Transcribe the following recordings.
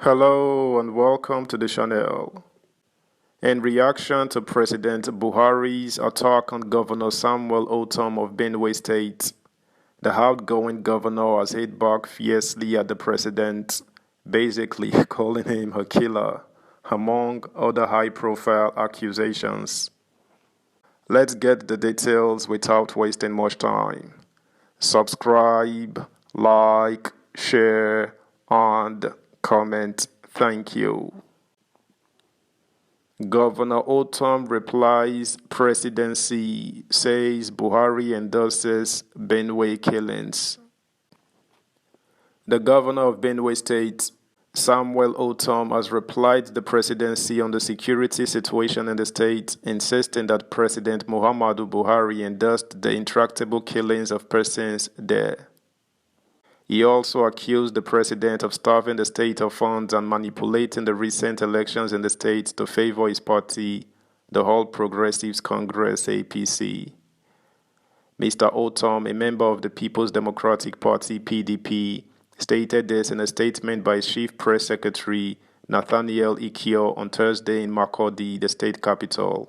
Hello and welcome to the channel. In reaction to President Buhari's attack on Governor Samuel Otom of Benue State, the outgoing governor has hit back fiercely at the president, basically calling him a killer, among other high-profile accusations. Let's get the details without wasting much time. Subscribe, like, share, and comment. Thank you. Governor Otom replies presidency, says Buhari endorses Benue killings. The governor of Benue State, Samuel Otom, has replied to the presidency on the security situation in the state, insisting that President Muhammadu Buhari endorsed the intractable killings of persons there. He also accused the president of starving the state of funds and manipulating the recent elections in the state to favor his party, the All Progressives Congress (APC). Mr. Otom, a member of the People's Democratic Party (PDP), stated this in a statement by his chief press secretary, Nathaniel Ikio, on Thursday in Makurdi, the state capital.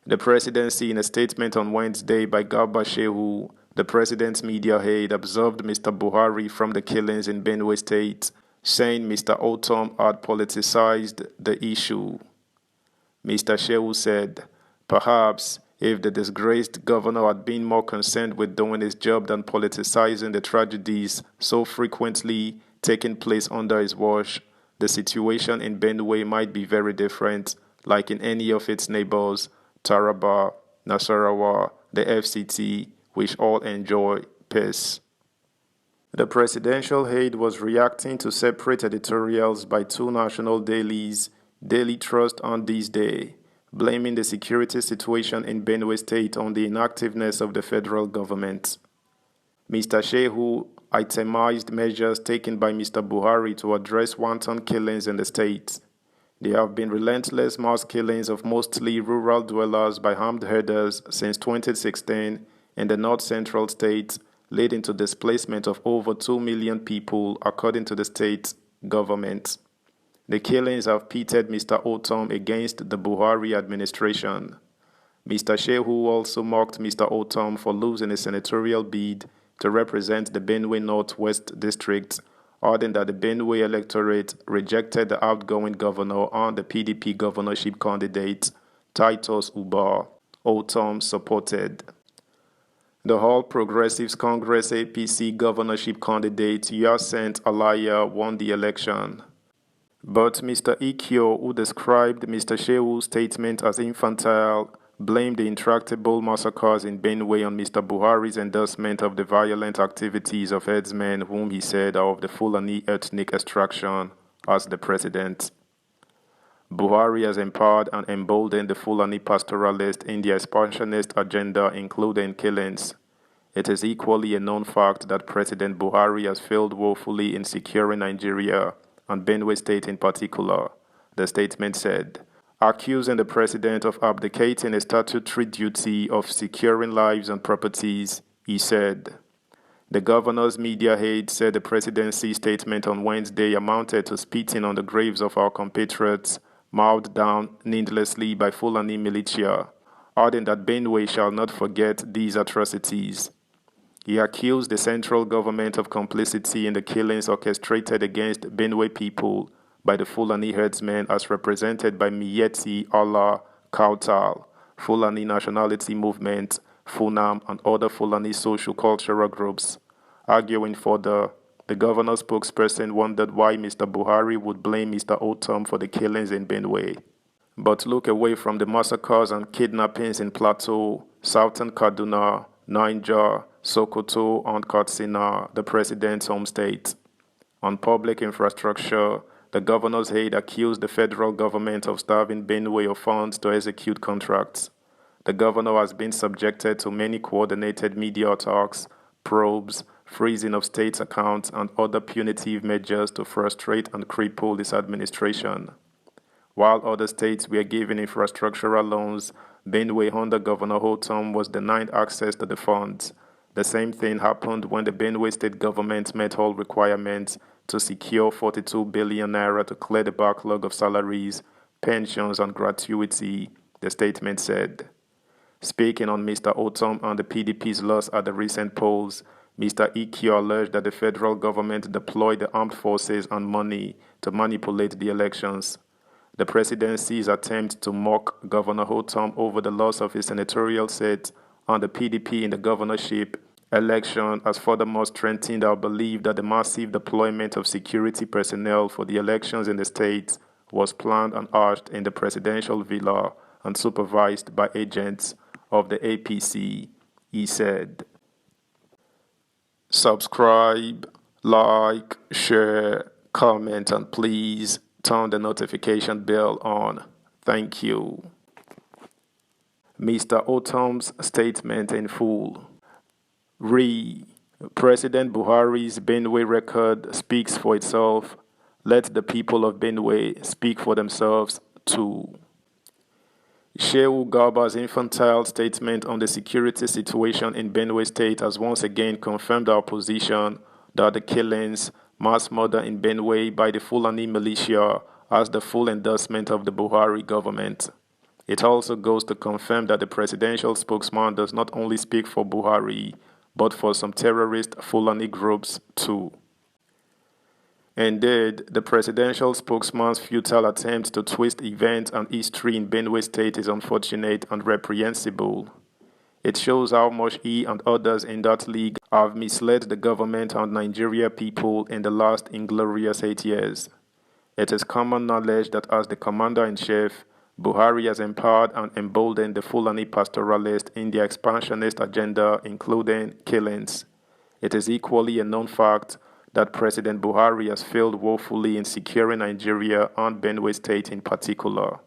The presidency, in a statement on Wednesday by Garba Shehu, the president's media aide, absolved Mr. Buhari from the killings in Benue State, saying Mr. Otom had politicized the issue. Mr. Shehu said, perhaps if the disgraced governor had been more concerned with doing his job than politicizing the tragedies so frequently taking place under his watch, the situation in Benue might be very different, like in any of its neighbors, Taraba, Nasarawa, the FCT, which all enjoy peace. The presidential aide was reacting to separate editorials by two national dailies, Daily Trust on this day, blaming the security situation in Benue State on the inactiveness of the federal government. Mr. Shehu itemized measures taken by Mr. Buhari to address wanton killings in the state. There have been relentless mass killings of mostly rural dwellers by armed herders since 2016 in the north-central states, leading to displacement of over 2 million people, according to the state government. The killings have pitted Mr. Otom against the Buhari administration. Mr. Shehu also mocked Mr. Otom for losing a senatorial bid to represent the Benue Northwest District, adding that the Benue electorate rejected the outgoing governor and the PDP governorship candidate, Titus Uba, Otom supported. The All Progressives Congress (APC) governorship candidate Yacint Alaya won the election. But Mr. Ikio, who described Mr. Shehu's statement as infantile, blamed the intractable massacres in Benue on Mr. Buhari's endorsement of the violent activities of herdsmen whom he said are of the Fulani ethnic extraction as the president. Buhari has empowered and emboldened the Fulani pastoralists in their expansionist agenda, including killings. It is equally a known fact that President Buhari has failed woefully in securing Nigeria, and Benue State in particular, the statement said, accusing the president of abdicating a statutory duty of securing lives and properties. He said, the governor's media aide said the presidency statement on Wednesday amounted to spitting on the graves of our compatriots, mouthed down needlessly by Fulani militia, adding that Benue shall not forget these atrocities. He accused the central government of complicity in the killings orchestrated against Benue people by the Fulani herdsmen as represented by Miyetti Allah Kautal, Fulani Nationality Movement, FUNAM, and other Fulani social-cultural groups. Arguing further, the governor's spokesperson wondered why Mr. Buhari would blame Mr. Otom for the killings in Benue, but look away from the massacres and kidnappings in Plateau, Southern Kaduna, Niger, Sokoto, and Katsina, the president's home state. On public infrastructure, the governor's aide accused the federal government of starving Benue of funds to execute contracts. The governor has been subjected to many coordinated media attacks, probes, freezing of state accounts, and other punitive measures to frustrate and cripple his administration. While other states were given infrastructural loans, Benue under Governor Otom was denied access to the funds. The same thing happened when the Benue state government met all requirements to secure 42 billion naira to clear the backlog of salaries, pensions, and gratuity, the statement said. Speaking on Mr. Otom and the PDP's loss at the recent polls, Mr. Ikio alleged that the federal government deployed the armed forces and money to manipulate the elections. The presidency's attempt to mock Governor Otom over the loss of his senatorial seat and the PDP in the governorship election has furthermore strengthened our belief that the massive deployment of security personnel for the elections in the state was planned and arched in the presidential villa and supervised by agents of the APC, he said. Subscribe, like, share, comment, and please turn the notification bell on. Thank you. Mr. Otom's statement in full. President Buhari's Benue record speaks for itself. Let the people of Benue speak for themselves too. Shehu Garba's infantile statement on the security situation in Benue State has once again confirmed our position that the killings, mass murder in Benue by the Fulani militia has the full endorsement of the Buhari government. It also goes to confirm that the presidential spokesman does not only speak for Buhari, but for some terrorist Fulani groups too. Indeed, the presidential spokesman's futile attempt to twist events and history in Benue State is unfortunate and reprehensible. It shows how much he and others in that league have misled the government and Nigeria people in the last inglorious 8 years. It is common knowledge that as the commander-in-chief, Buhari has empowered and emboldened the Fulani pastoralists in their expansionist agenda, including killings. It is equally a known fact that President Buhari has failed woefully in securing Nigeria and Benue State in particular.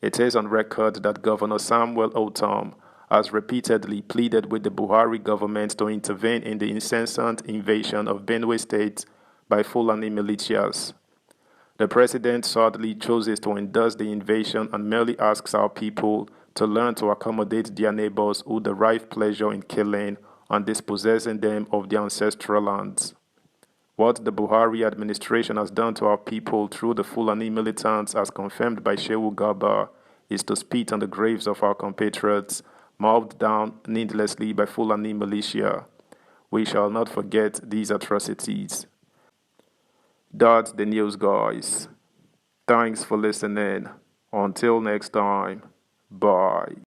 It is on record that Governor Samuel Otom has repeatedly pleaded with the Buhari government to intervene in the incessant invasion of Benue State by Fulani militias. The president sadly chooses to endorse the invasion and merely asks our people to learn to accommodate their neighbors who derive pleasure in killing and dispossessing them of their ancestral lands. What the Buhari administration has done to our people through the Fulani militants, as confirmed by Shehu Garba, is to spit on the graves of our compatriots, mouthed down needlessly by Fulani militia. We shall not forget these atrocities. That's the news, guys. Thanks for listening. Until next time, bye.